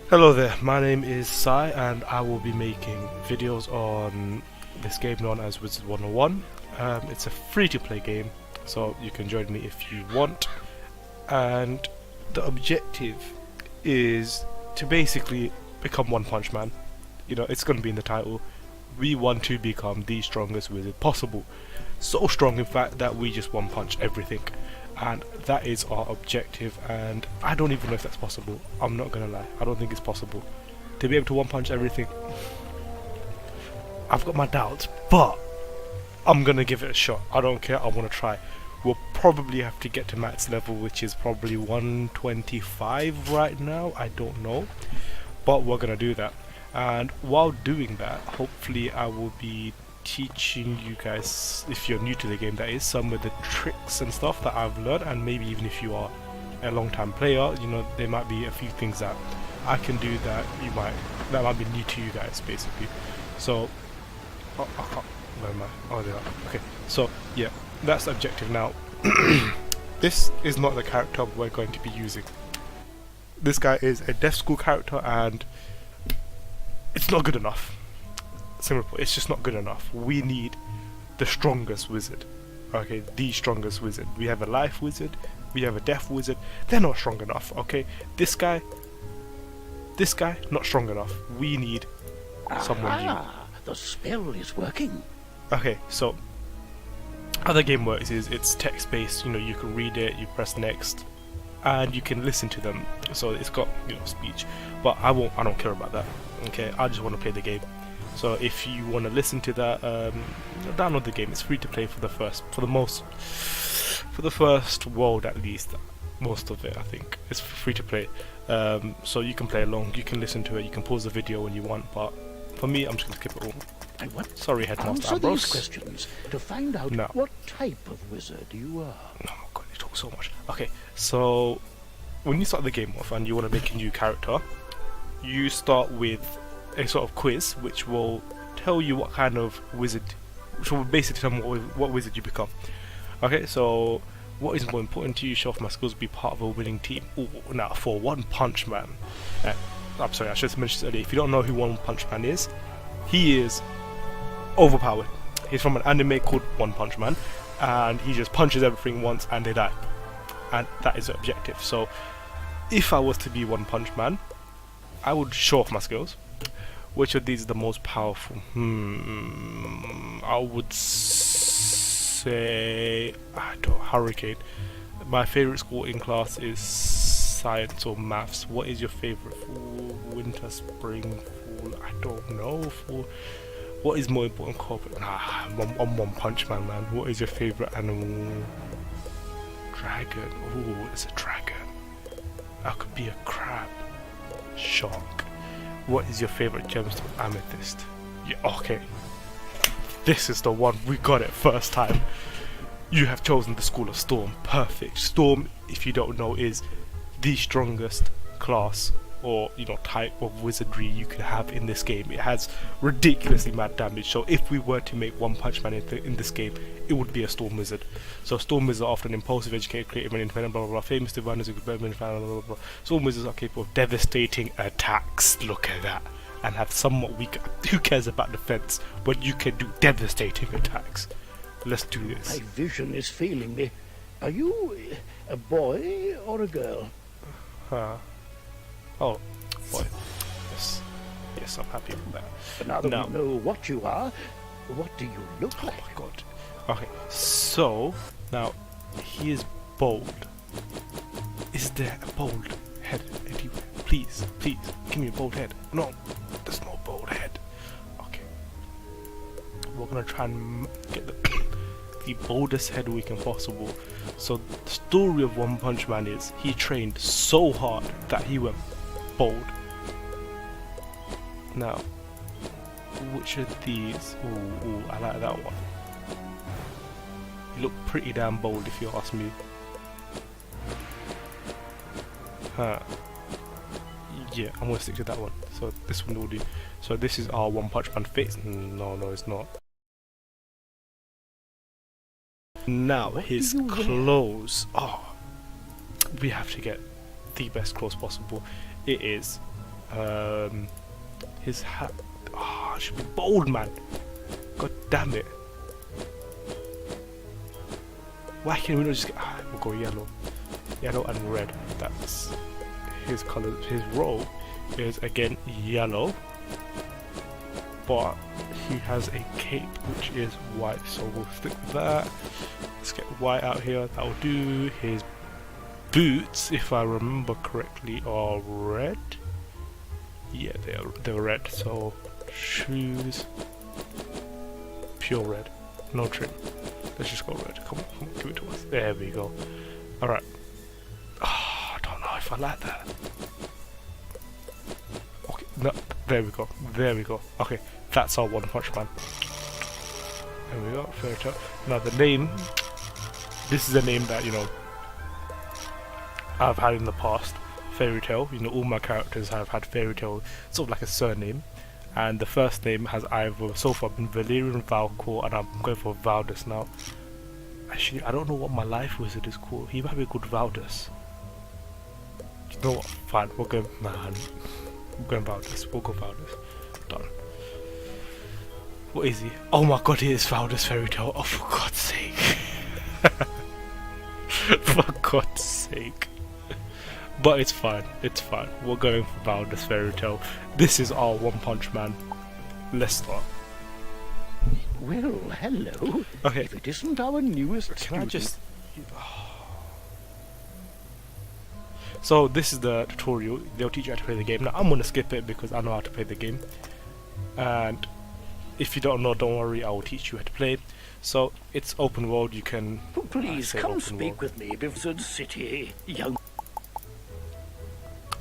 Hello there, my name is Sai and I will be making videos on this game known as Wizard101. It's a free-to-play game, so you can join me if you want. And the objective is to basically become One Punch Man. You know, it's going to be in the title. We want to become the strongest wizard possible. So strong, in fact, that we just one punch everything. And that is our objective, and I don't even know if that's possible. I'm not gonna lie, I don't think it's possible to be able to one punch everything. I've got my doubts, but I'm gonna give it a shot. I don't care, I want to try. We'll probably have to get to max level, which is probably 125 right now, I don't know, but we're gonna do that. And while doing that, hopefully I will be teaching you guys, if you're new to the game that is, some of the tricks and stuff that I've learned, and maybe even if you are a long time player, you know, there might be a few things that I can do that that might be new to you guys, basically. So I can't, where am I? Oh, there. Okay, so yeah, that's the objective. Now this is not the character we're going to be using. This guy is a deaf school character and it's not good enough. Simple, it's just not good enough. We need the strongest wizard. Okay, the strongest wizard. We have a life wizard, we have a deaf wizard. They're not strong enough. Okay, this guy, not strong enough. We need someone new. The spell is working. Okay, so how the game works is it's text based. You know, you can read it, you press next, and you can listen to them. So it's got, you know, speech, but I don't care about that. Okay, I just want to play the game. So if you want to listen to that, download the game. It's free to play for the first world at least. Most of it, I think, is free to play. So you can play along. You can listen to it. You can pause the video when you want. But for me, I'm just gonna skip it all. And what? Sorry, Headmaster Answer Ambrose. these questions to find out what type of wizard you are. Oh my god, you talk so much. Okay, so when you start the game off and you want to make a new character, you start with a sort of quiz which will tell you what kind of wizard, which will basically tell you what wizard you become. Okay, so what is more important to you? Show off my skills, be part of a winning team. Ooh, now for One Punch Man, I'm sorry, I should have mentioned this earlier. If you don't know who One Punch Man is, he is overpowered. He's from an anime called One Punch Man, and he just punches everything once and they die. And that is the objective. So if I was to be One Punch Man, I would show off my skills. Which of these is the most powerful? I would say Hurricane. My favorite school in class is science or maths. What is your favorite? Fall, winter, spring, fall? I don't know. Fall. What is more important? Corporate. I'm One Punch Man, man. What is your favorite animal? Dragon. Ooh, it's a dragon. I could be a crab. Shark. What is your favorite gemstone? Amethyst. Yeah, okay. This is the one. We got it first time. You have chosen the School of Storm. Perfect. Storm, if you don't know, is the strongest class or, you know, type of wizardry you can have in this game. It has ridiculously mad damage. So if we were to make One Punch Man in this game, it would be a Storm Wizard. So Storm Wizards are often impulsive, educated, creative, and independent, blah blah blah. Famous diviners who blah blah blah. Storm Wizards are capable of devastating attacks. Look at that. And have somewhat weaker. Who cares about defense when you can do devastating attacks? Let's do this. My vision is failing me. Are you a boy or a girl? Oh, boy. Yes. Yes, I'm happy with that. But now that we know what you are, what do you look like? Oh my god. Okay, so now he is bold. Is there a bold head anywhere? Please, please, give me a bold head. No, there's no bold head. Okay. We're gonna try and get the boldest head we can possible. So the story of One Punch Man is he trained so hard that he went bold. Now, which of these? Ooh, I like that one. You look pretty damn bold if you ask me. Yeah, I'm gonna stick to that one. So this one will do. So this is our One Punch Man face. No, it's not. Now his clothes. Oh, we have to get the best clothes possible. It is His hat. Ah, should be bold, man. God damn it. Why can't we not just get... we'll go yellow. Yellow and red. That's his colours. His robe is again yellow. But he has a cape which is white. So we'll stick with that. Let's get white out here. That will do. His boots, if I remember correctly, are red. Yeah, they're red. So shoes, pure red, no trim. Let's just go red. Come on, give it to us. There we go. All right. Oh, I don't know if I like that. Okay, no, there we go. There we go. Okay, that's our One Punch Man. There we go. Fairy Tail. Now the name. This is a name that, you know, I've had in the past. Fairy Tail. You know, all my characters have had Fairy Tail, sort of like a surname. And the first name has either so far been Valerian, Valcor, and I'm going for Valdus now. Actually, I don't know what my life wizard is called. He might be called Valdus. You know what? Fine, we're going. Man, we're going Valdus. We'll go Valdus. Done. What is he? Oh my God, he is Valdus Fairy Tail. Oh, for God's sake! For God's sake! But it's fine, it's fine. We're going for Valdus Fairy Tail. This is our One Punch Man. Let's start. Well, hello. Okay. If it isn't our newest Can student. I just... So this is the tutorial. They'll teach you how to play the game. Now I'm gonna skip it because I know how to play the game. And if you don't know, don't worry, I will teach you how to play. So it's open world, you can... Please come speak with me, Wizard City, young...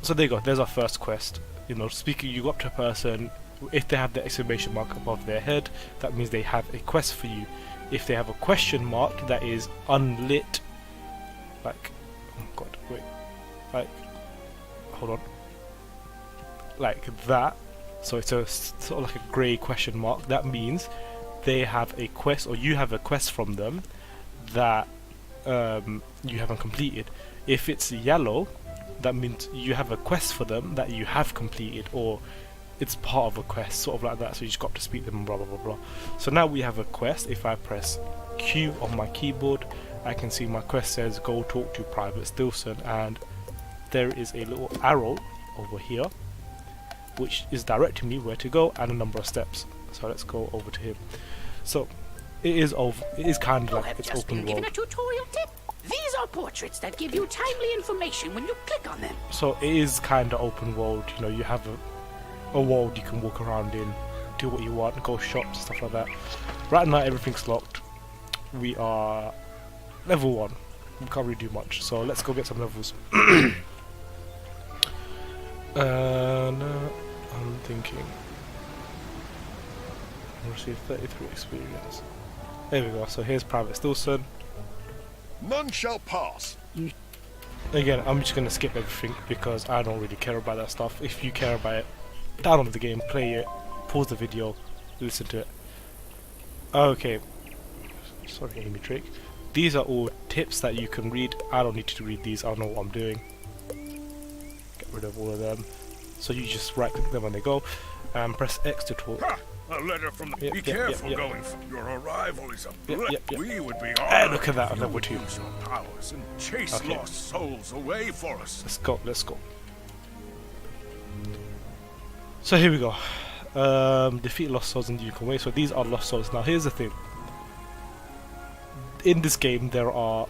So there you go, there's our first quest. You know, speaking, you go up to a person, if they have the exclamation mark above their head, that means they have a quest for you. If they have a question mark that is unlit, like, oh God, wait, like, hold on, like that, so it's a sort of like a grey question mark, that means they have a quest, or you have a quest from them that you haven't completed. If it's yellow, that means you have a quest for them that you have completed, or it's part of a quest, sort of like that, so you just got to speak to them, blah blah blah blah. So now we have a quest. If I press Q on my keyboard, I can see my quest says go talk to Private Stilson, and there is a little arrow over here which is directing me where to go and a number of steps. So let's go over to him. So it is kind of like it's open world. A tutorial tip. These are portraits that give you timely information when you click on them. So it is kind of open world. You know, you have a world you can walk around in, do what you want, go shops, stuff like that. Right now everything's locked. We are level 1. We can't really do much. So let's go get some levels. I'm thinking. Receive 33 experience. There we go. So here's Private Stilson. None shall pass. Again, I'm just gonna skip everything because I don't really care about that stuff. If you care about it, download the game, play it, pause the video, listen to it. Okay. Sorry, Amy Drake. These are all tips that you can read. I don't need to read these. I know what I'm doing. Get rid of all of them. So you just right click them when they go, and press X to talk. Ha! A letter from the... Be careful going from your arrival is a blip. We would be honored look at that, if you level would 2. use your powers and chase Okay. lost souls away for us. Let's go, let's go. So here we go. Defeat lost souls in the Yukon Way. So these are lost souls. Now here's the thing. In this game there are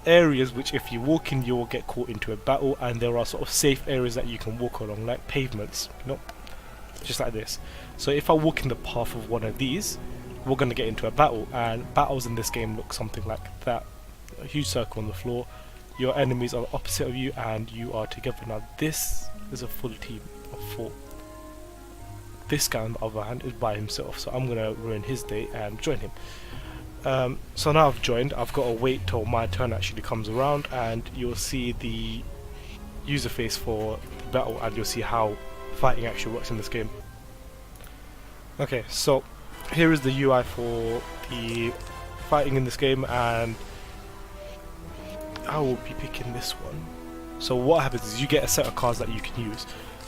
areas which if you walk in you will get caught into a battle, and there are sort of safe areas that you can walk along, like pavements, you know, just like this. So if I walk in the path of one of these, we're going to get into a battle, and battles in this game look something like that. A huge circle on the floor, your enemies are opposite of you and you are together. Now this is a full team of 4. This guy on the other hand is by himself, so I'm going to ruin his day and join him. So now I've joined, I've got to wait till my turn actually comes around, and you'll see the user face for the battle, and you'll see how fighting actually works in this game. Okay, so here is the UI for the fighting in this game, and I will be picking this one. So what happens is you get a set of cards that you can use.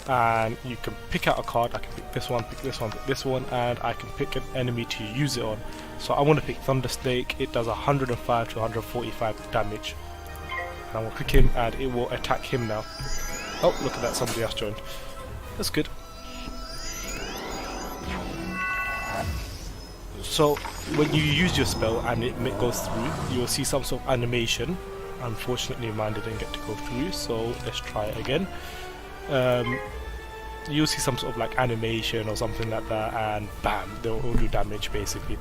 and you can pick out a card. I can pick this one, pick this one, pick this one, and I can pick an enemy to use it on. So I want to pick Thunder Snake. It does 105 to 145 damage. And I will click him and it will attack him now. Oh, look at that, somebody else joined. That's good. So when you use your spell and it goes through, you will see some sort of animation. Unfortunately mine didn't get to go through, so let's try it again. You'll see some sort of like animation or something like that, and bam, they'll all do damage basically.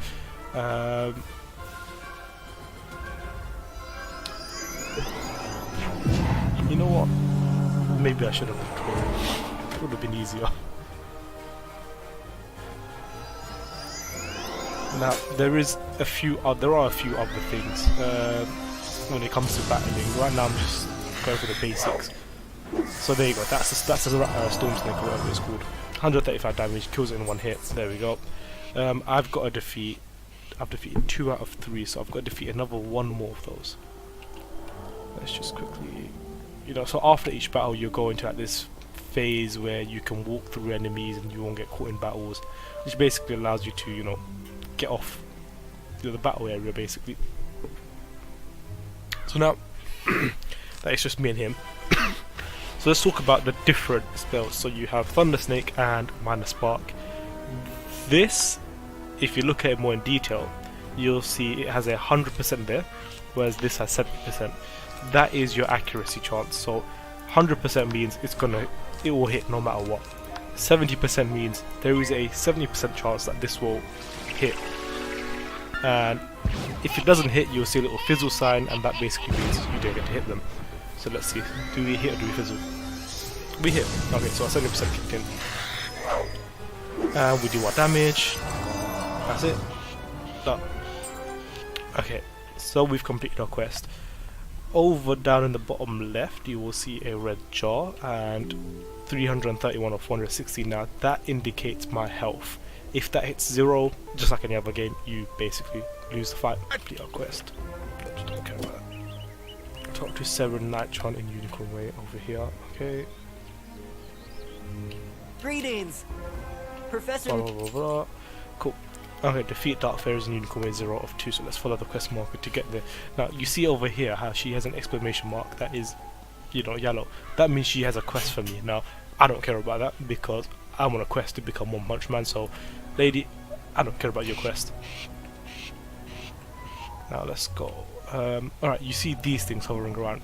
You know what? Maybe I should have controlled. It would have been easier. Now there are a few other things when it comes to battling. Right now I'm just going for the basics. So there you go. That's a Storm Snake or whatever it's called. 135 damage, kills it in one hit. There we go. I've defeated 2 out of 3, so I've got to defeat another 1 more of those. Let's just quickly, so after each battle you go into like this phase where you can walk through enemies and you won't get caught in battles, which basically allows you to, get off the battle area basically. So now that is just me and him. So let's talk about the different spells. So you have Thunder Snake and Minor Spark. This, if you look at it more in detail, you'll see it has 100% there, whereas this has 70%. That is your accuracy chance. So 100% means it will hit no matter what. 70% means there is a 70% chance that this will hit. And if it doesn't hit, you'll see a little fizzle sign, and that basically means you don't get to hit them. So let's see, do we hit or do we fizzle? We hit. Okay, so our 70% kicked in. And we do our damage. That's it. Done. Okay, so we've completed our quest. Over down in the bottom left, you will see a red jar and 331 or 460. Now that indicates my health. If that hits 0, just like any other game, you basically lose the fight. Complete our quest. Just don't care about that. Talk to Severin Nightron in Unicorn Way over here. Okay. Greetings, Professor. Blah, blah, blah, blah. Cool. Okay, defeat Dark Fairies in Unicorn Way 0 of 2. So let's follow the quest marker to get there. Now you see over here how she has an exclamation mark that is, yellow. That means she has a quest for me. Now I don't care about that because I'm on a quest to become One Punch Man. So, lady, I don't care about your quest. Now let's go. Alright, you see these things hovering around.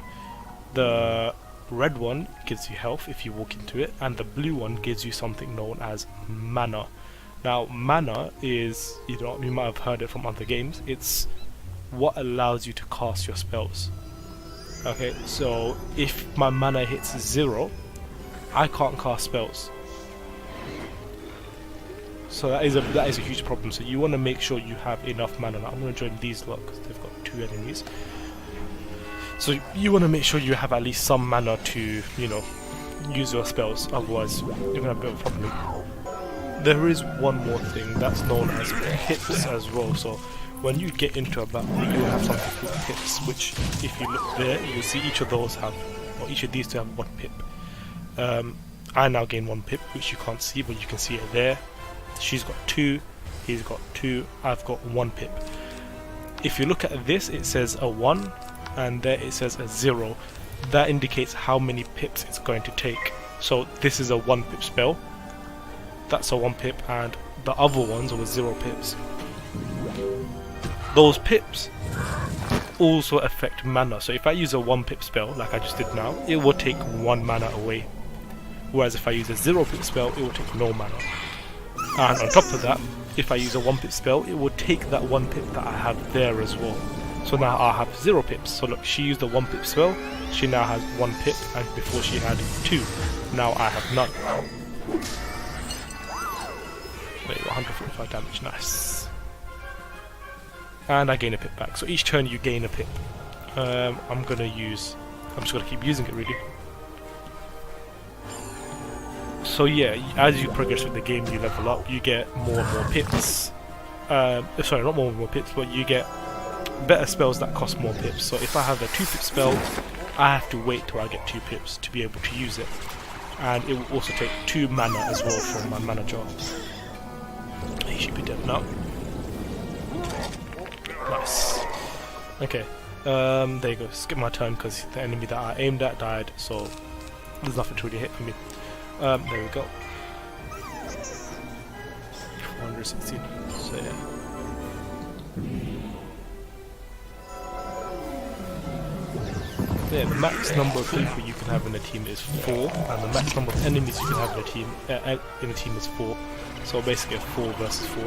The red one gives you health if you walk into it, and the blue one gives you something known as mana. Now mana is, you might have heard it from other games, it's what allows you to cast your spells. Okay, so if my mana hits 0, I can't cast spells. So that is a huge problem. So you want to make sure you have enough mana. Now I'm going to join these lot because they've got 2 enemies. So you want to make sure you have at least some mana to, use your spells. Otherwise, you're going to have a bit of a problem. There is one more thing that's known as pips as well. So when you get into a battle, you will have something called pips, which if you look there, you'll see each of these two have 1 pip. I now gain 1 pip, which you can't see, but you can see it there. She's got 2, he's got 2, I've got 1 pip. If you look at this, it says a 1, and there it says a 0. That indicates how many pips it's going to take. So this is a 1 pip spell, that's a 1 pip, and the other ones were 0 pips. Those pips also affect mana. So if I use a 1 pip spell, like I just did now, it will take 1 mana away. Whereas if I use a 0 pip spell, it will take no mana. And on top of that, if I use a 1 pip spell, it will take that 1 pip that I have there as well. So now I have 0 pips. So look, she used a 1 pip spell, she now has 1 pip, and before she had 2. Now I have none. There you go, 145 damage, nice. And I gain a pip back. So each turn you gain a pip. I'm just gonna keep using it really. So yeah, as you progress with the game, you level up, you get more and more pips. Sorry, not more and more pips, but you get better spells that cost more pips. So if I have a 2 pip spell, I have to wait till I get 2 pips to be able to use it. and it will also take 2 mana as well from my mana jar. He should be dead now. Nice. Okay, there you go. Skip my turn because the enemy that I aimed at died, so there's nothing to really hit for me. There we go. 416. So yeah. Yeah, the max number of people you can have in a team is 4, and the max number of enemies you can have in a team is 4. So basically a 4 versus 4,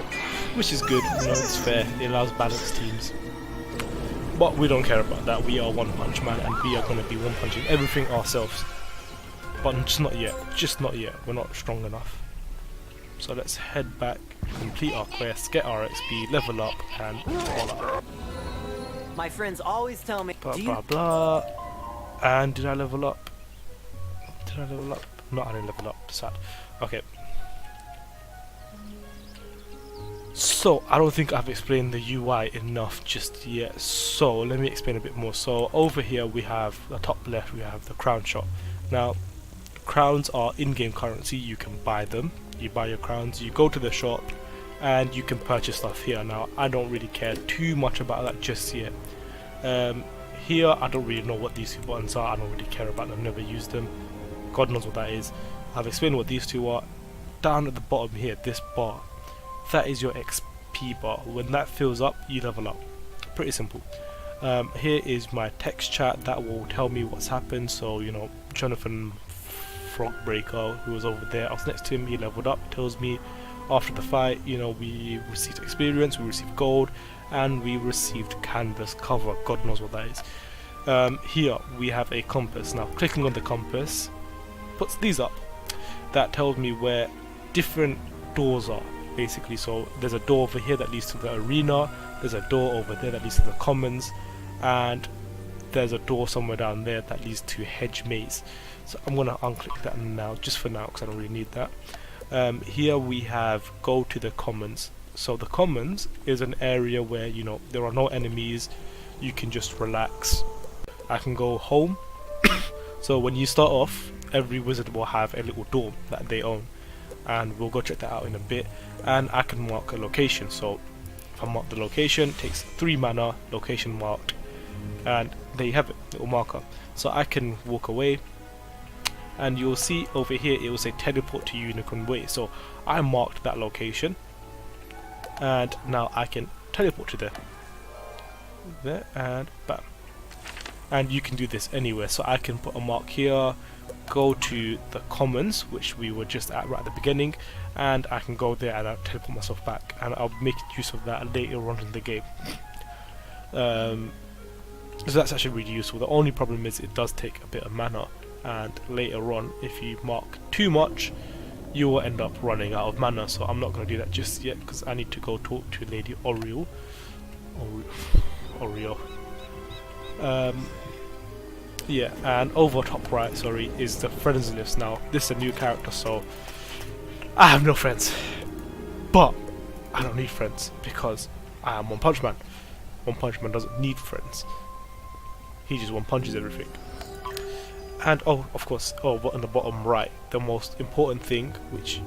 which is good. You know, it's fair. It allows balanced teams. But we don't care about that. We are One Punch Man, and we are going to be one punching everything ourselves. But just not yet. Just not yet. We're not strong enough. So let's head back, complete our quest, get our XP, level up, and voila. My friends always tell me. Blah blah blah. And did I level up? Did I level up? No, I didn't level up. Sad. Okay. So, I don't think I've explained the UI enough just yet. So, let me explain a bit more. So, over here we have, the top left, we have the crown shop. Now, crowns are in-game currency. You can buy them. You buy your crowns, you go to the shop, and you can purchase stuff here. Now, I don't really care too much about that just yet. Here, I don't really know what these two buttons are. I don't really care about them, never used them. God knows what that is. I've explained what these two are. Down at the bottom here, this bar, that is your XP bar. When that fills up, you level up. Pretty simple. Here is my text chat that will tell me what's happened. So, you know, Jonathan Frogbreaker, who was over there, I was next to him, he leveled up, tells me after the fight, you know, we received experience, we received gold, and we received canvas cover. God knows what that is. Here we have a compass. Now clicking on the compass puts these up. That tells me where different doors are, basically. So there's a door over here that leads to the arena, there's a door over there that leads to the commons, and there's a door somewhere down there that leads to hedge maze. So I'm going to unclick that now, just for now, because I don't really need that. Here we have go to the commons. So the commons is an area where, you know, there are no enemies, you can just relax. I can go home. So when you start off, every wizard will have a little dorm that they own, and we'll go check that out in a bit. And I can mark a location. So if I mark the location, it takes 3 mana, location marked, and there you have it, little marker. So I can walk away, and you'll see over here it will say teleport to Unicorn Way. So I marked that location, and now I can teleport to there, and bam. And you can do this anywhere. So I can put a mark here, go to the commons, which we were just at right at the beginning, and I can go there and I'll teleport myself back, and I'll make use of that later on in the game. So that's actually really useful. The only problem is it does take a bit of mana, and later on, if you mark too much, you will end up running out of mana. So I'm not going to do that just yet, because I need to go talk to Lady Oriole. Yeah, and over top right, sorry, is the friends list. Now this is a new character, so I have no friends, but I don't need friends because I am One Punch Man. One Punch Man doesn't need friends. He just one punches everything. And oh, of course, but on the bottom right, the most important thing, which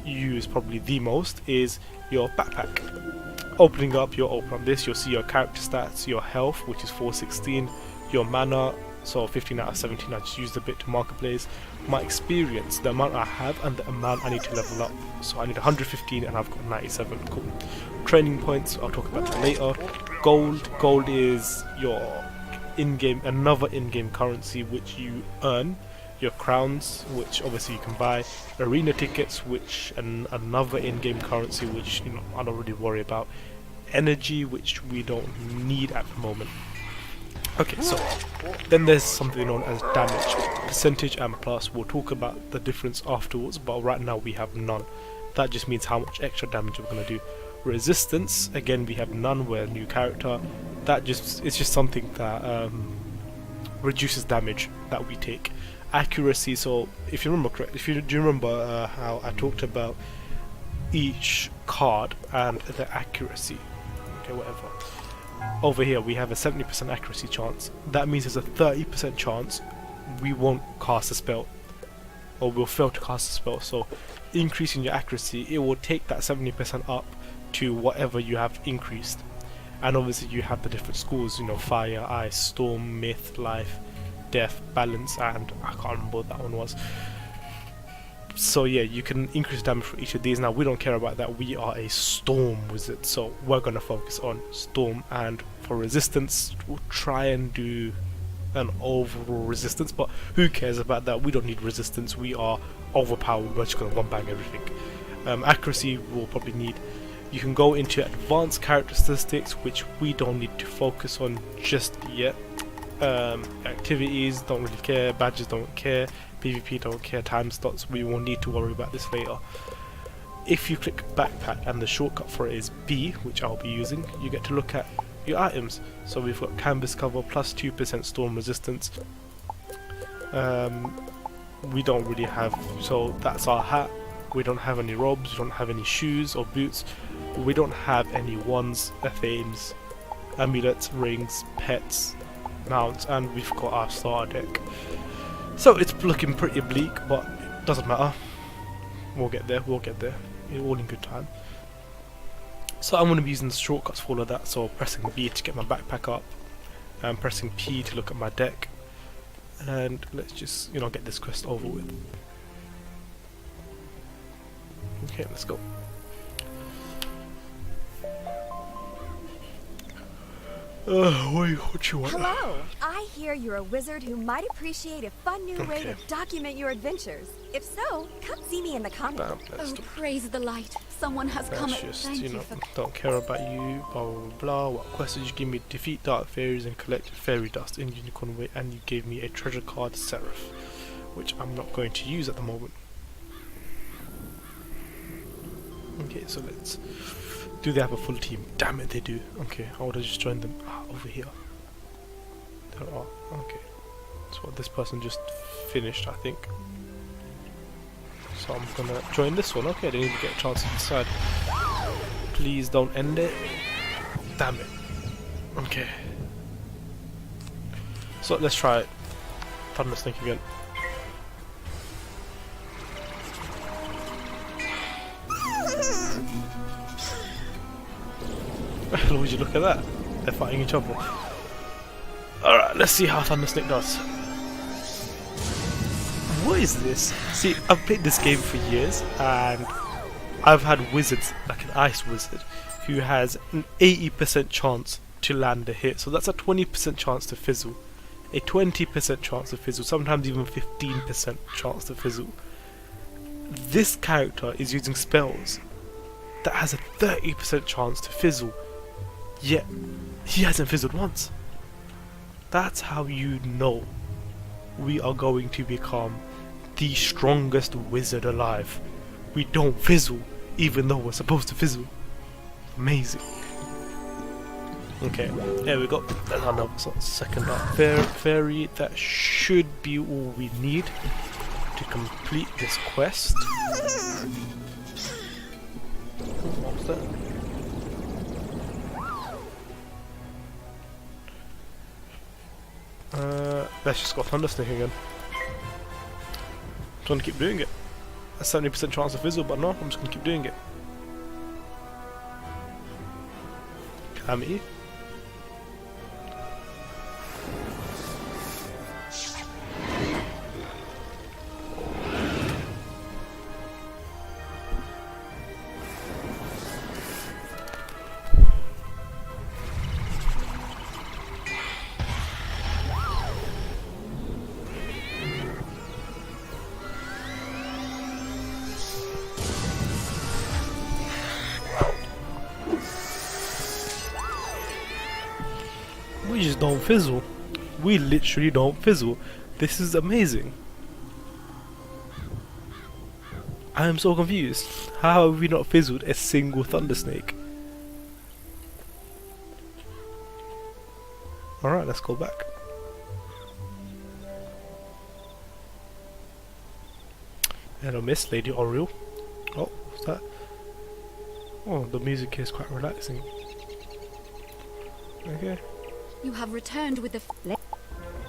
you use probably the most, is your backpack. Opening up, you'll open up this, you'll see your character stats, your health, which is 416, your mana, so 15 out of 17, I just used a bit to marketplace, my experience, the amount I have, and the amount I need to level up. So I need 115 and I've got 97, cool. Training points, I'll talk about that later. Gold is your in-game, another in-game currency which you earn. Your crowns, which obviously you can buy. Arena tickets, which another in-game currency, which, you know, I don't really worry about. Energy, which we don't need at the moment. Okay, so then there's something known as damage, percentage and plus. We'll talk about the difference afterwards, but right now we have none. That just means how much extra damage we're going to do. Resistance, again, we have none. We're a new character. It's just something that reduces damage that we take. Accuracy, so if you remember correctly, do you remember how I talked about each card and the accuracy? Okay, whatever. Over here we have a 70% accuracy chance. That means there's a 30% chance we won't cast a spell. or will fail to cast a spell. So increasing your accuracy, it will take that 70% up to whatever you have increased. And obviously you have the different schools, you know, fire, ice, storm, myth, life, death, balance, and I can't remember what that one was. So yeah, you can increase damage for each of these. Now we don't care about that, we are a storm wizard, so we're going to focus on storm. And for resistance, we'll try and do an overall resistance, but who cares about that? We don't need resistance, we are overpowered, we're just going to one bang everything. Accuracy we'll probably need. You can go into advanced characteristics, which we don't need to focus on just yet. Activities, don't really care. Badges, don't care. PvP, don't care. Time slots, we will need to worry about this later. If you click backpack and the shortcut for it is B, which I'll be using, you get to look at your items. So we've got canvas cover plus 2% storm resistance. We don't really have, so that's our hat. We don't have any robes, we don't have any shoes or boots. We don't have any wands, themes, amulets, rings, pets, mounts, and we've got our starter deck. So it's looking pretty bleak, but it doesn't matter. We'll get there, all in good time. So I'm going to be using the shortcuts for all of that, so pressing B to get my backpack up, and pressing P to look at my deck, and let's just, you know, get this quest over with. Okay, let's go. What you want? Hello! I hear you're a wizard who might appreciate a fun new way to document your adventures. If so, come see me in the convent. Oh, praise the light. Someone has come. Just, you know, don't care about you, blah blah blah. What quest did you give me? Defeat dark fairies and collect fairy dust in unicorn way, and you gave me a treasure card seraph, which I'm not going to use at the moment. Okay, so let's... Do they have a full team? Damn it, they do. Okay, I would have just joined them. Over here. There are. Okay. That's what this person just finished, I think. So I'm gonna join this one. Okay, they need to get a chance to decide. Please don't end it. Damn it. Okay. So let's try it. Thunder Snake again. Would you look at that? They're fighting each other. Alright, let's see how Thunder Snake does. What is this? See, I've played this game for years, and I've had wizards, like an ice wizard, who has an 80% chance to land a hit. So that's a 20% chance to fizzle, a 20% chance to fizzle, sometimes even 15% chance to fizzle. This character is using spells that has a 30% chance to fizzle, yet he hasn't fizzled once. That's how you know we are going to become the strongest wizard alive. We don't fizzle, even though we're supposed to fizzle. Amazing. Okay, there we go. There's another second dark fairy. That should be all we need to complete this quest. What was that? Let's just go Thunder Snake again. I'm trying to keep doing it. A 70% chance of fizzle, but no, I'm just gonna keep doing it. Calamity. We just don't fizzle. We literally don't fizzle. This is amazing. I am so confused. How have we not fizzled a single Thunder Snake? Alright, let's go back. Hello, Miss Lady Oriole. Oh, what's that? Oh, the music is quite relaxing. Okay. You have returned with the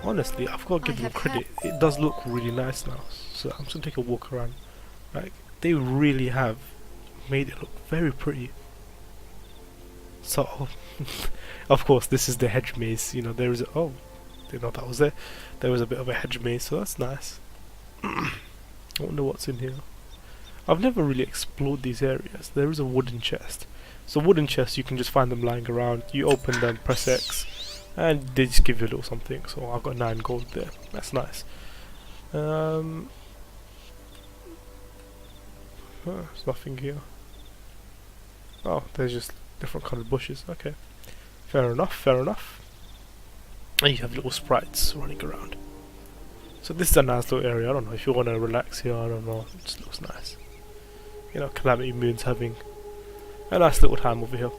honestly, I've got to give them credit. It does look really nice now. So I'm just gonna take a walk around. Like, they really have made it look very pretty. So, of course, this is the hedge maze. You know, there is oh, didn't know that was there. There was a bit of a hedge maze, so that's nice. I wonder what's in here. I've never really explored these areas. There is a wooden chest. So wooden chests, you can just find them lying around. You open them, press X, and they just give you a little something. So I've got 9 gold there. That's nice. There's nothing here. Oh, there's just different coloured bushes. Okay, fair enough. Fair enough. And you have little sprites running around. So this is a nice little area. I don't know if you want to relax here. I don't know. It just looks nice. You know, Calamity Moon's having a nice little time over here.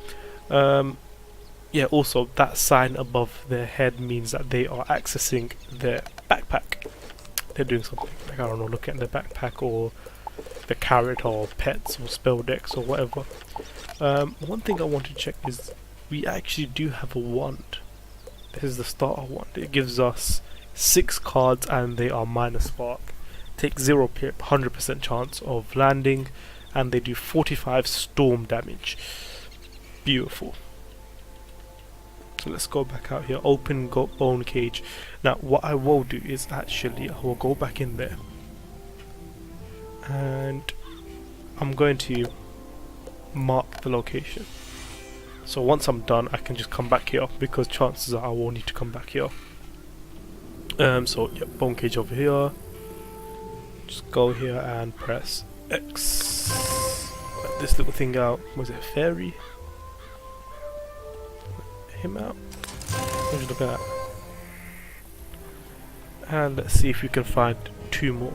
Yeah, also that sign above their head means that they are accessing their backpack. They're doing something, like, I don't know, looking at their backpack or the carrot or pets or spell decks or whatever. One thing I want to check is we actually do have a wand. This is the starter wand. It gives us 6 cards and they are minus spark. Take 0 pip, 100% chance of landing, and they do 45 storm damage. Beautiful. So let's go back out here. Open bone cage. Now what I will do is actually I will go back in there and I'm going to mark the location. So once I'm done I can just come back here, because chances are I will need to come back here. So yeah, bone cage over here. Just go here and press X. Let this little thing out. Was it a fairy? Let him out. What you look at? And let's see if we can find 2 more.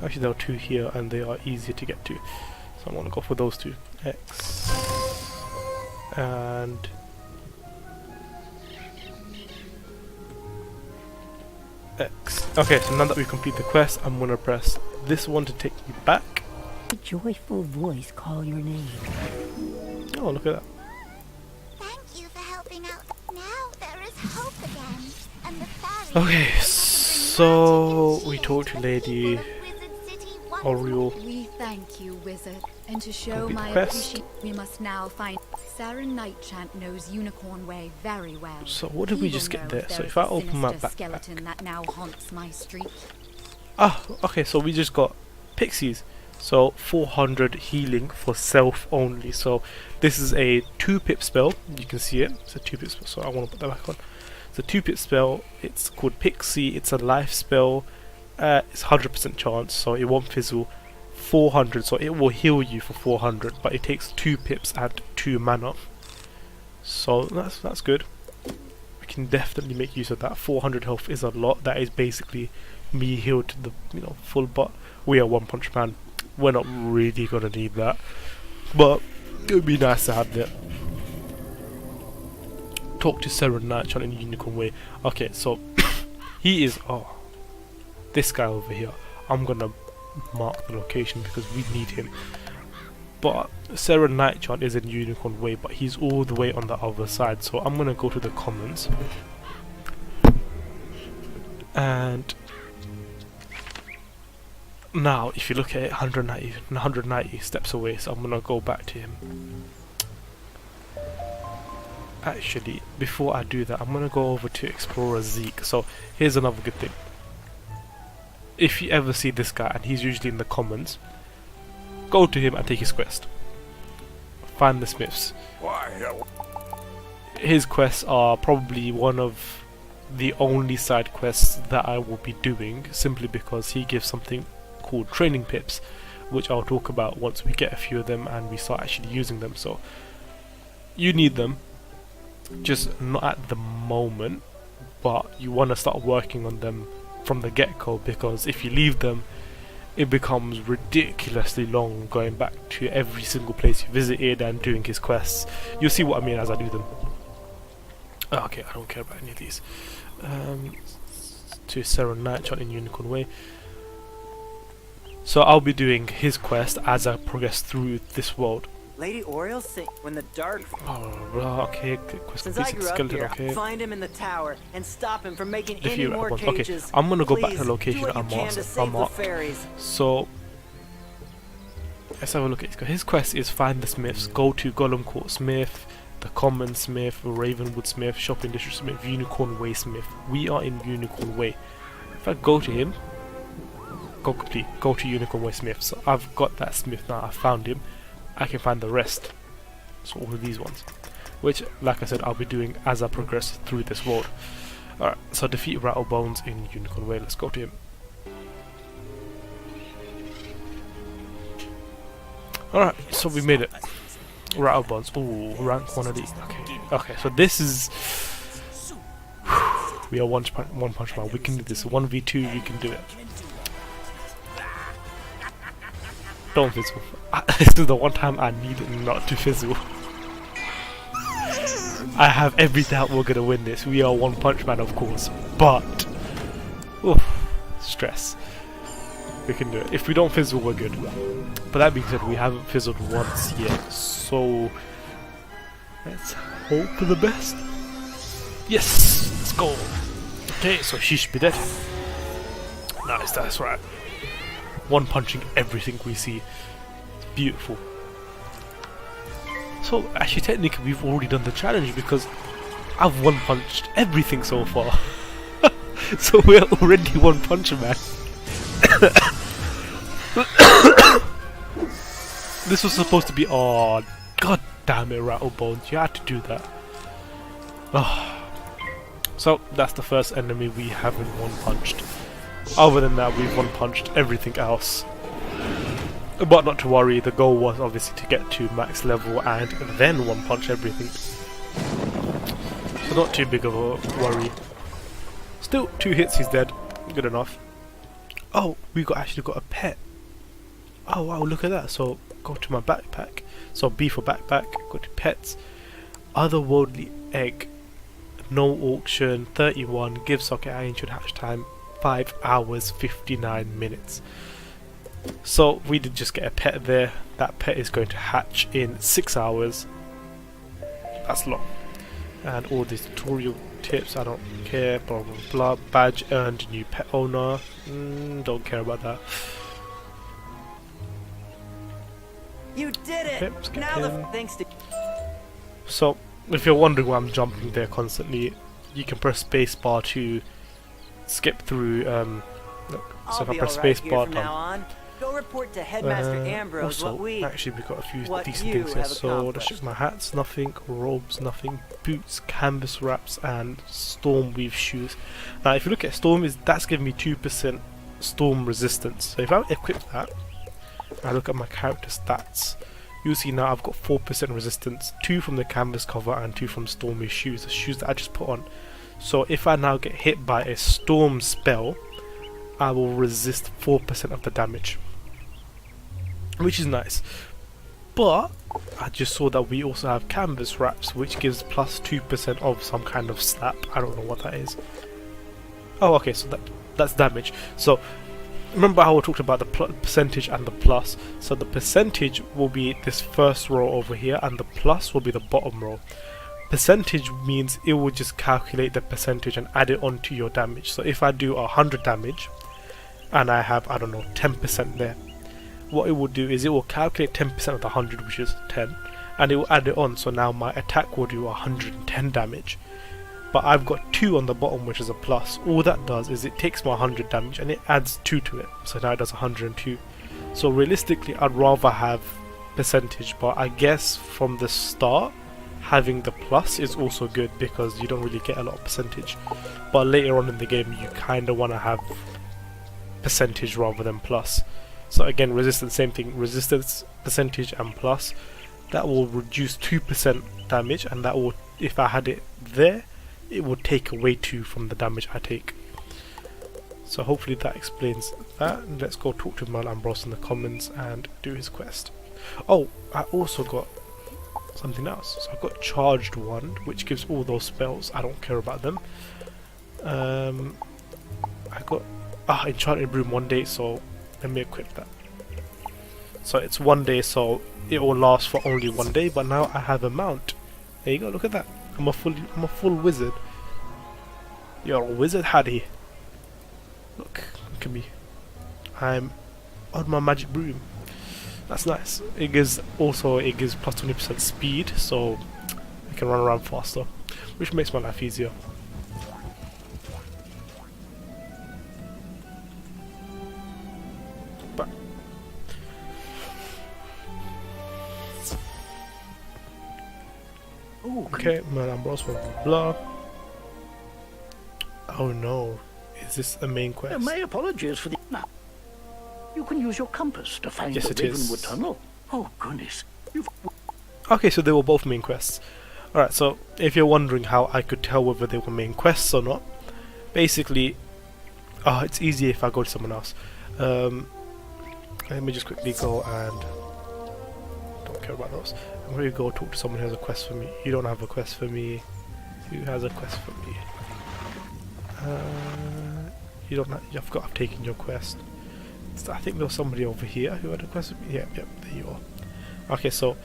Actually there are 2 here and they are easier to get to. So I'm going to go for those 2. X. And X. Okay, so now that we complete the quest, I'm going to press this one to take me back. A joyful voice call your name. Oh, look at that. Thank you for helping out. Now there is hope again. And the fairy Okay, so we talked to Lady Oriole. We thank you, wizard. And to show Complete my quest. appreciation, we must now find Sarah Nightchant knows Unicorn Way very well. So what did we just get there? So if I open my backpack. Skeleton that now haunts my street. Ah, okay, so we just got pixies. So 400 healing for self only. So this is a 2-pip spell. You can see it. It's a 2-pip spell. So I want to put that back on. It's a 2-pip spell. It's called Pixie. It's a life spell. It's 100% chance, so it won't fizzle. 400, so it will heal you for 400, but it takes 2 pips and 2 mana. So that's good. We can definitely make use of that. 400 health is a lot. That is basically me healed to the full, but we are One Punch Man. We're not really gonna need that, but it would be nice to have that. Talk to Sarah Nightchant in Unicorn Way. Okay, so he is this guy over here. I'm gonna mark the location because we need him. But Sarah Nightchant is in Unicorn Way, but he's all the way on the other side. So I'm gonna go to the commons, and now if you look at it, 190 steps away. So I'm gonna go back to him. Actually, before I do that, I'm gonna go over to Explorer Zeke. So here's another good thing. If you ever see this guy, and he's usually in the commons, go to him and take his quest. Find the smiths. Why, hell? His quests are probably one of the only side quests that I will be doing, simply because he gives something called training pips, which I'll talk about once we get a few of them and we start actually using them. So you need them, just not at the moment, but you want to start working on them from the get-go, because if you leave them it becomes ridiculously long going back to every single place you visited and doing his quests. You'll see what I mean as I do them. Okay, I don't care about any of these. To Sarah Nightchant in Unicorn Way. So I'll be doing his quest as I progress through this world. Lady Oriole sing when the dark. Oh, well, okay. Since I grew up skeleton, here, okay. find him in the tower and stop him from making any Defeat more Rat Bones. Okay, cages. I'm gonna go back Please, to the location do what I you can to marked. save the fairies. So let's have a look at his quest. Is find the smiths, go to Golem Court Smith, the Common Smith, Ravenwood Smith, Shopping District Smith, Unicorn Way Smith. We are in Unicorn Way. If I go to him, go complete, go to Unicorn Way Smith. So I've got that Smith now, I found him. I can find the rest. So all of these ones. Which, like I said, I'll be doing as I progress through this world. Alright, so defeat Rattlebones in Unicorn Way. Let's go to him. Alright, so we made it. Rattlebones. Ooh, rank 1 of these. Okay, okay, so this is... we are one punch man. We can do this. 1v2, we can do it. Don't fizzle. This is the one time I need it not to fizzle. I have every doubt we're gonna win this. We are one punch man, of course, but oof, stress. We can do it. If we don't fizzle, we're good. But that being said, we haven't fizzled once yet, so let's hope for the best. Yes, let's go. Okay, so she should be dead. Nice, that's right. One punching everything we see. It's beautiful. So actually technically we've already done the challenge because I've one punched everything so far. So we're already one puncher man. This was supposed to be, oh god damn it, Rattlebones, you had to do that. Oh. So that's the first enemy we haven't one punched. Other than that, we've one punched everything else. But not to worry, the goal was obviously to get to max level and then one punch everything. So not too big of a worry. Still, 2 hits, he's dead. Good enough. Oh, we actually got a pet. Oh wow, look at that. So go to my backpack. So B for backpack, go to pets. Otherworldly egg. No auction, 31, give socket ancient hatch time, 5 hours 59 minutes. So we did just get a pet there. That pet is going to hatch in 6 hours. That's long. And all these tutorial tips, I don't care, blah blah blah. Badge earned, new pet owner, don't care about that. You did it! Yep, Now the thanks to. So if you're wondering why I'm jumping there constantly, you can press spacebar to skip through. Look, so if I press spacebar, done. Go report to Headmaster Ambrose also, what we. actually, we've got a few what decent you things here. have So let's check my hats, nothing. Robes, nothing. Boots, canvas wraps, and storm weave shoes. Now, if you look at storm, that's giving me 2% storm resistance. So if I equip that, I look at my character stats. You'll see now I've got 4% resistance, 2 from the canvas cover and 2 from stormy shoes, the shoes that I just put on. So if I now get hit by a storm spell, I will resist 4% of the damage, which is nice. But I just saw that we also have canvas wraps, which gives plus 2% of some kind of slap. I don't know what that is. Oh, okay, so that's damage. So remember how I talked about the percentage and the plus. So the percentage will be this first row over here, and the plus will be the bottom row. Percentage means it will just calculate the percentage and add it onto your damage. So if I do 100 damage and I have, I don't know, 10% there, what it will do is it will calculate 10% of the 100, which is 10, and it will add it on. So now my attack will do 110 damage. But I've got 2 on the bottom, which is a plus. All that does is it takes my 100 damage and it adds 2 to it. So now it does 102. So realistically, I'd rather have percentage, but I guess from the start, having the plus is also good because you don't really get a lot of percentage. But later on in the game, you kind of want to have percentage rather than plus. So again, resistance, same thing. Resistance, percentage, and plus. That will reduce 2% damage, and that will, if I had it there, it will take away 2 from the damage I take. So hopefully that explains that. And let's go talk to Mal Ambrose in the commons and do his quest. Oh, I also got something else. So I've got Charged Wand, which gives all those spells. I don't care about them. I got Enchanted Broom 1 day, so let me equip that. So it's 1 day, so it will last for only 1 day. But now I have a mount. There you go. Look at that. I'm a full wizard. You're a wizard, Hattie. Look at me. I'm on my magic broom. That's nice. It gives plus 20% speed, so I can run around faster, which makes my life easier. But okay, man, Ambrose, blah blah blah. Oh no, is this a main quest? My apologies for the... Now, you can use your compass to find Yes, the it is. Ravenwood Tunnel. Oh, goodness. You've... Okay, so they were both main quests. Alright, so if you're wondering how I could tell whether they were main quests or not, basically, it's easier if I go to someone else. Let me just quickly go and... don't care about those. I'm going to go talk to someone who has a quest for me. You don't have a quest for me. Who has a quest for me? You don't have... I've taken your quest. I think there was somebody over here who had a quest for me. Yep, there you are. Okay, so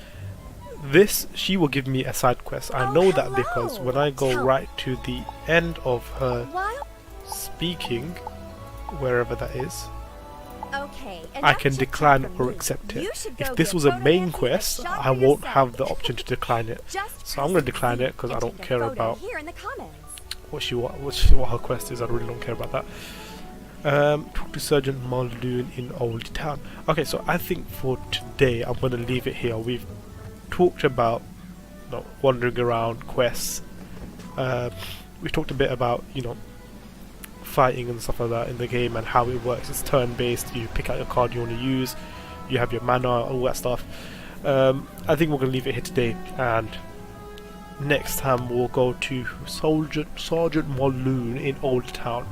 she will give me a side quest. I know that because when I go right to the end of her speaking, wherever that is, Okay, I can decline or accept it. If this was a main quest, I won't have the option to decline it. So I'm going to decline it because I don't care about what her quest is. I really don't care about that. Talk to Sergeant Muldoon in Old Town. Okay, so I think for today I'm going to leave it here. We've talked about wandering around, quests. We talked a bit about fighting and stuff like that in the game and how it works. It's turn-based. You pick out your card you want to use. You have your mana, all that stuff. I think we're going to leave it here today, and next time we'll go to Sergeant Muldoon in Old Town.